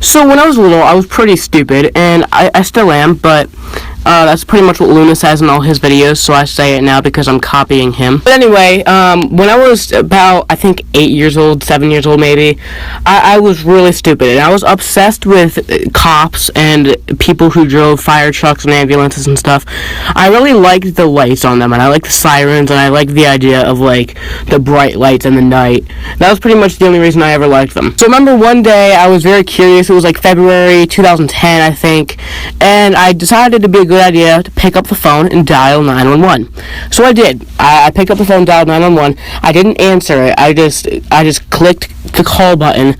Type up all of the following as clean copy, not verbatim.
So when I was little, I was pretty stupid, and I still am, but that's pretty much what Luna says in all his videos, so I say it now because I'm copying him. But anyway, when I was about, I think, 8 years old, 7 years old maybe, I was really stupid, and I was obsessed with cops and people who drove fire trucks and ambulances and stuff. I really liked the lights on them, and I liked the sirens, and I liked the idea of, like, the bright lights in the night. That was pretty much the only reason I ever liked them. So I remember one day, I was very curious. It was like February 2010, I think, and I decided it'd be a good idea to pick up the phone and dial 911. So I did. I picked up the phone, dialed 911. I didn't answer it. I just clicked the call button,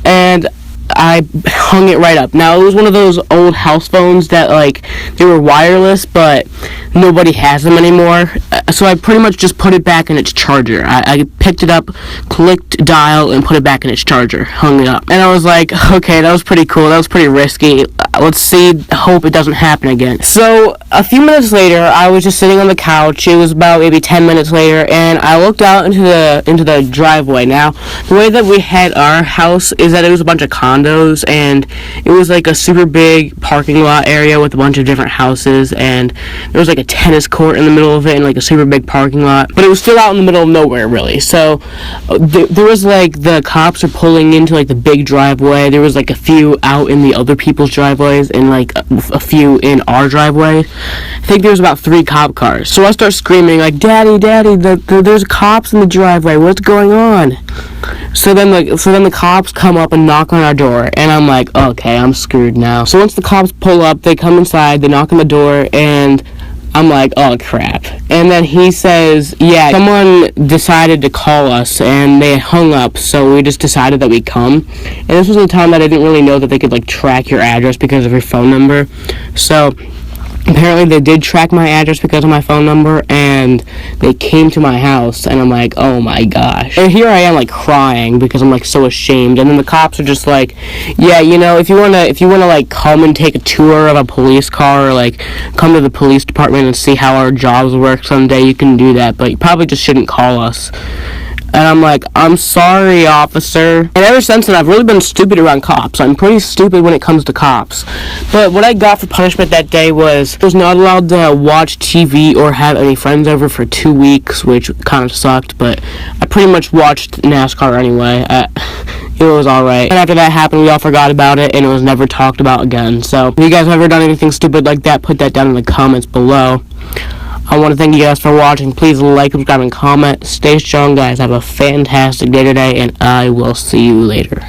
and I hung it right up. Now, it was one of those old house phones that, like, they were wireless, but nobody has them anymore. So I pretty much just put it back in its charger. I picked it up, clicked dial, and put it back in its charger. Hung it up. And I was like, okay, that was pretty cool. That was pretty risky. Let's see, hope it doesn't happen again. So a few minutes later, I was just sitting on the couch. It was about maybe 10 minutes later, and I looked out into the driveway. Now, the way that we had our house is that it was a bunch of condos, and it was like a super big parking lot area with a bunch of different houses, and there was like a tennis court in the middle of it and like a super big parking lot, but it was still out in the middle of nowhere, really. So there was like the cops are pulling into like the big driveway. There was like a few out in the other people's driveways and like a few in our driveway. I think there was about 3 cop cars. So I start screaming like, "Daddy, Daddy, there's cops in the driveway. What's going on?" So then the cops come up and knock on our door, and I'm like, okay, I'm screwed now. So once the cops pull up, they come inside, they knock on the door, and I'm like, oh crap. And then he says, yeah, someone decided to call us, and they hung up, so we just decided that we'd come. And this was the time that I didn't really know that they could, like, track your address because of your phone number. So apparently they did track my address because of my phone number, and they came to my house, and I'm like, oh my gosh. And here I am, like, crying because I'm, like, so ashamed. And then the cops are just like, yeah, you know, if you wanna like come and take a tour of a police car, or like come to the police department and see how our jobs work someday, you can do that, but you probably just shouldn't call us. And I'm like, I'm sorry, officer. And ever since then, I've really been stupid around cops. I'm pretty stupid when it comes to cops. But what I got for punishment that day was I was not allowed to watch TV or have any friends over for 2 weeks, which kind of sucked. But I pretty much watched NASCAR anyway. It was alright. And after that happened, we all forgot about it, and it was never talked about again. So if you guys have ever done anything stupid like that, put that down in the comments below. I want to thank you guys for watching. Please like, subscribe, and comment. Stay strong, guys. Have a fantastic day today, and I will see you later.